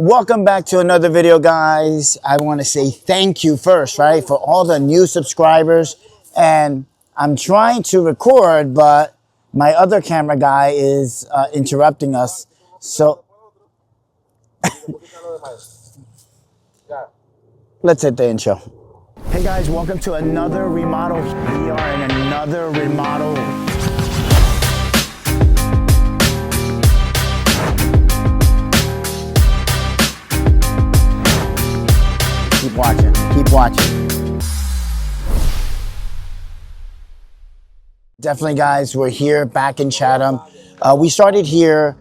Welcome back to another video, guys. I want to say thank you first, right, for all the new subscribers. And I'm trying to record, but my other camera guy is interrupting us. So let's hit the intro. Hey guys, welcome to another remodel. We are in another remodel. Keep watching, keep watching. Definitely, guys, we're here back in Chatham. We started here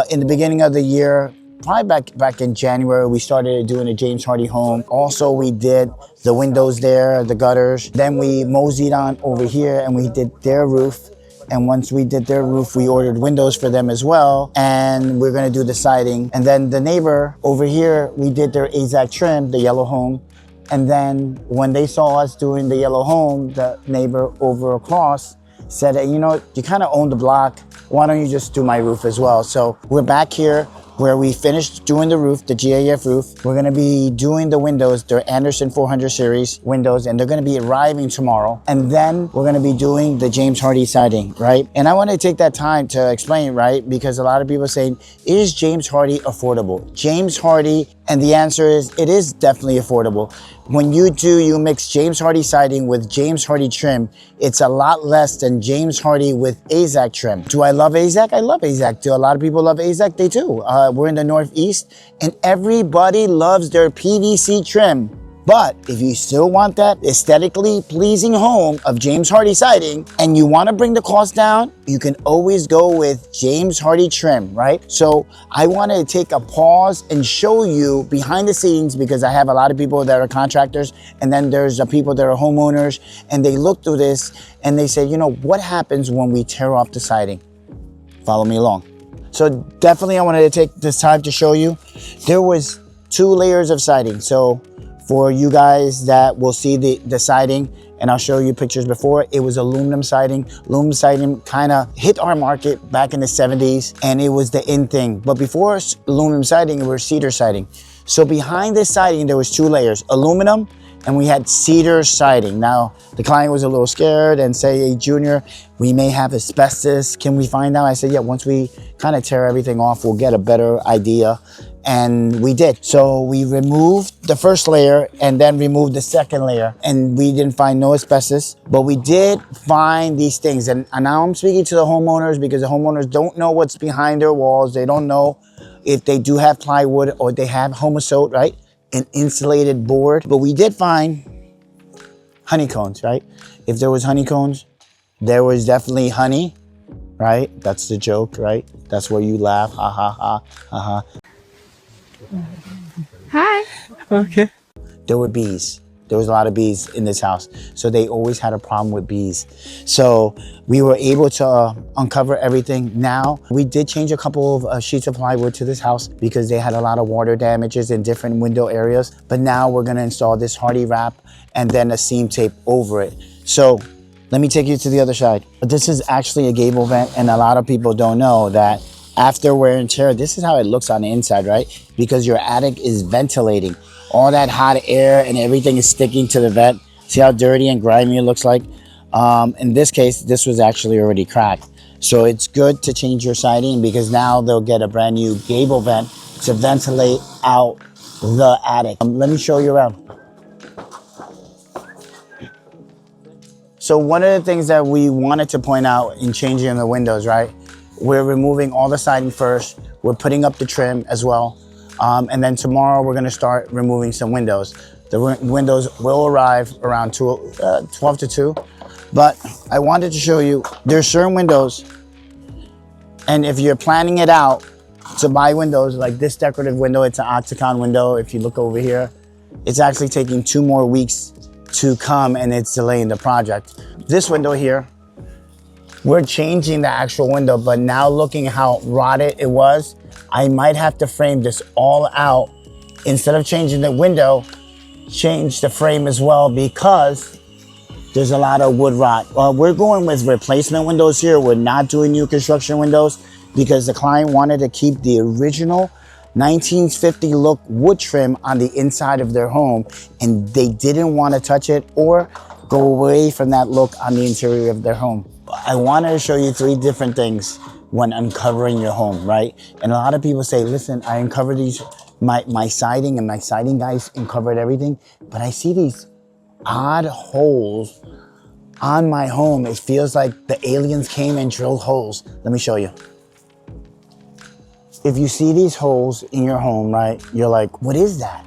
in the beginning of the year, probably back in January. We started doing a James Hardie home. Also, we did the windows there, the gutters. Then we moseyed on over here and we did their roof. And once we did their roof, we ordered windows for them as well. And we're gonna do the siding. And then the neighbor over here, we did their AZAC trim, the yellow home. And then when they saw us doing the yellow home, the neighbor over across said, you know, you kind of own the block. Why don't you just do my roof as well? So we're back here where we finished doing the roof, the GAF roof. We're gonna be doing the windows. They're Anderson 400 series windows, and they're gonna be arriving tomorrow. And then we're gonna be doing the James Hardie siding, right? And I wanna take that time to explain, right? Because a lot of people are saying, is James Hardie affordable? James Hardie, and the answer is, it is definitely affordable. When you mix James Hardie siding with James Hardie trim, it's a lot less than James Hardie with AZAC trim. Do I love AZAC? I love AZAC. Do a lot of people love AZAC? They do. We're in the Northeast and everybody loves their PVC trim. But if you still want that aesthetically pleasing home of James Hardie siding and you want to bring the cost down, you can always go with James Hardie trim, right? So I want to take a pause and show you behind the scenes, because I have a lot of people that are contractors and then there's people that are homeowners, and they look through this and they say, you know, what happens when we tear off the siding? Follow me along. So definitely I wanted to take this time to show you. There was 2 layers of siding. So for you guys that will see the siding, and I'll show you pictures before, it was aluminum siding. Aluminum siding kind of hit our market back in the 70s, and it was the in thing. But before aluminum siding, it was cedar siding. So behind this siding, there was 2 layers, aluminum, and we had cedar siding. Now, the client was a little scared and say, hey, Junior, we may have asbestos. Can we find out? I said, yeah, once we kind of tear everything off, we'll get a better idea. And we did. So we removed the first layer and then removed the second layer, and we didn't find no asbestos, but we did find these things. And now I'm speaking to the homeowners, because the homeowners don't know what's behind their walls. They don't know if they do have plywood or they have homosote, right? An insulated board. But we did find honeycombs, right? If there was honeycombs, there was definitely honey, right? That's the joke, right? That's where you laugh, ha ha ha, ha ha. Hi. Okay. There were bees. There was a lot of bees in this house. So they always had a problem with bees. So we were able to uncover everything. Now, we did change a couple of sheets of plywood to this house because they had a lot of water damages in different window areas. But now we're gonna install this Hardie wrap and then a seam tape over it. So let me take you to the other side. This is actually a gable vent, and a lot of people don't know that after wear and tear, this is how it looks on the inside, right? Because your attic is ventilating. All that hot air and everything is sticking to the vent. See how dirty and grimy it looks like? In this case, this was actually already cracked. So it's good to change your siding, because now they'll get a brand new gable vent to ventilate out the attic. Let me show you around. So one of the things that we wanted to point out in changing the windows, right? We're removing all the siding first. We're putting up the trim as well. And then tomorrow we're gonna start removing some windows. The windows will arrive around 12 to 2. But I wanted to show you, there's certain windows, and if you're planning it out to buy windows, like this decorative window, it's an octagon window. If you look over here, it's actually taking 2 more weeks to come, and it's delaying the project. This window here, we're changing the actual window, but now looking how rotted it was, I might have to frame this all out. Instead of changing the window, change the frame as well, because there's a lot of wood rot. We're going with replacement windows here. We're not doing new construction windows because the client wanted to keep the original 1950 look wood trim on the inside of their home, and they didn't want to touch it or go away from that look on the interior of their home. I wanted to show you 3 different things when uncovering your home, right? And a lot of people say, listen, I uncovered my siding, and my siding guys uncovered everything, but I see these odd holes on my home. It feels like the aliens came and drilled holes. Let me show you. If you see these holes in your home, right, you're like, what is that?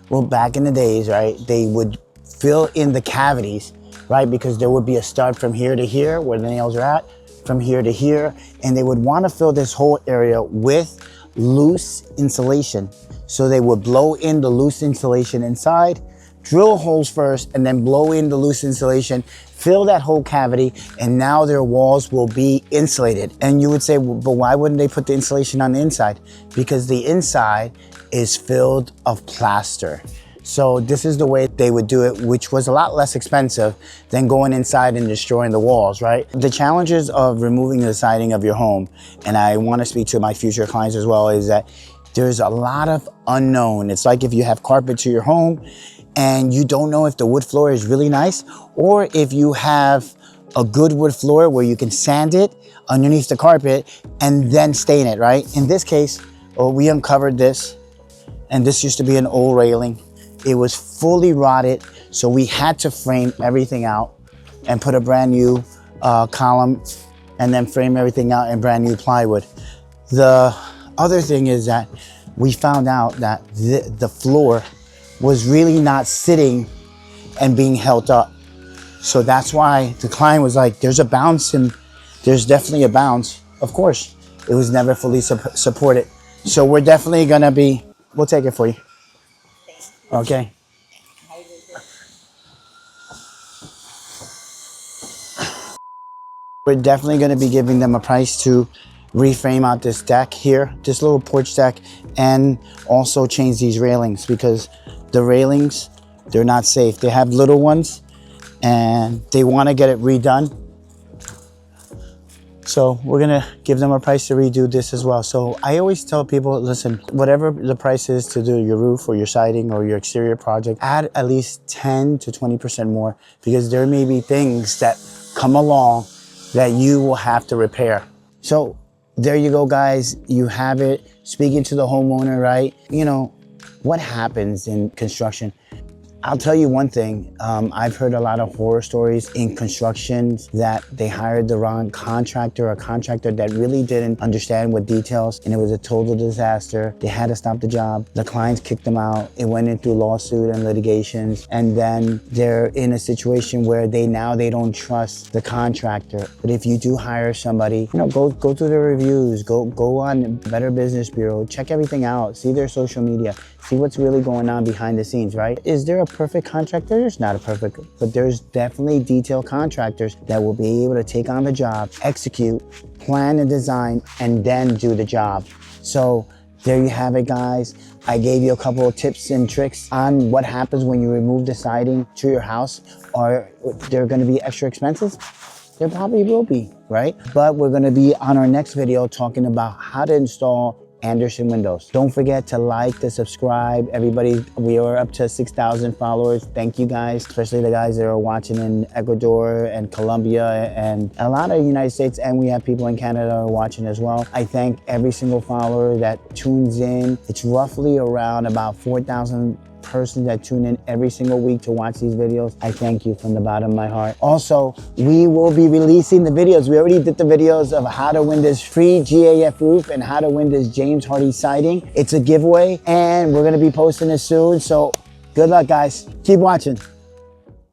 Well, back in the days, right, they would fill in the cavities, right, because there would be a stud from here to here where the nails are at, from here to here, and they would want to fill this whole area with loose insulation. So they would blow in the loose insulation inside, drill holes first, and then blow in the loose insulation, fill that whole cavity, and now their walls will be insulated. And you would say, but why wouldn't they put the insulation on the inside? Because the inside is filled of plaster. So this is the way they would do it, which was a lot less expensive than going inside and destroying the walls, right? The challenges of removing the siding of your home, and I want to speak to my future clients as well, is that there's a lot of unknown. It's like if you have carpet to your home and you don't know if the wood floor is really nice, or if you have a good wood floor where you can sand it underneath the carpet and then stain it, right? In this case, we uncovered this, and this used to be an old railing. It was fully rotted, so we had to frame everything out and put a brand new column, and then frame everything out in brand new plywood. The other thing is that we found out that the floor was really not sitting and being held up. So that's why the client was like, there's a bounce, and there's definitely a bounce. Of course, it was never fully supported. So we're definitely gonna be, we'll take it for you. Okay. We're definitely going to be giving them a price to reframe out this deck here, this little porch deck, and also change these railings, because the railings, they're not safe. They have little ones and they want to get it redone. So we're gonna give them a price to redo this as well. So I always tell people, listen, whatever the price is to do your roof or your siding or your exterior project, add at least 10 to 20% more, because there may be things that come along that you will have to repair. So there you go, guys. You have it. Speaking to the homeowner, right? You know, what happens in construction? I'll tell you one thing, I've heard a lot of horror stories in construction that they hired the wrong contractor, a contractor that really didn't understand what details, and it was a total disaster. They had to stop the job. The clients kicked them out. It went into lawsuit and litigations, and then they're in a situation where they don't trust the contractor. But if you do hire somebody, you know, go through the reviews, go on Better Business Bureau, check everything out, see their social media, see what's really going on behind the scenes, right? Is there a perfect contractor? There's not a perfect, but there's definitely detailed contractors that will be able to take on the job, execute, plan and design, and then do the job. So there you have it, guys. I gave you a couple of tips and tricks on what happens when you remove the siding to your house. Are there going to be extra expenses? There probably will be, right? But we're going to be on our next video talking about how to install Andersen windows. Don't forget to like, to subscribe. Everybody, we are up to 6,000 followers. Thank you guys, especially the guys that are watching in Ecuador and Colombia and a lot of the United States, and we have people in Canada watching as well. I thank every single follower that tunes in. It's roughly around about 4,000 persons that tune in every single week to watch these videos. I thank you from the bottom of my heart. Also, we will be releasing the videos. We already did the videos of how to win this free GAF roof and how to win this James Hardie siding. It's a giveaway, and we're gonna be posting it soon. So good luck, guys. Keep watching.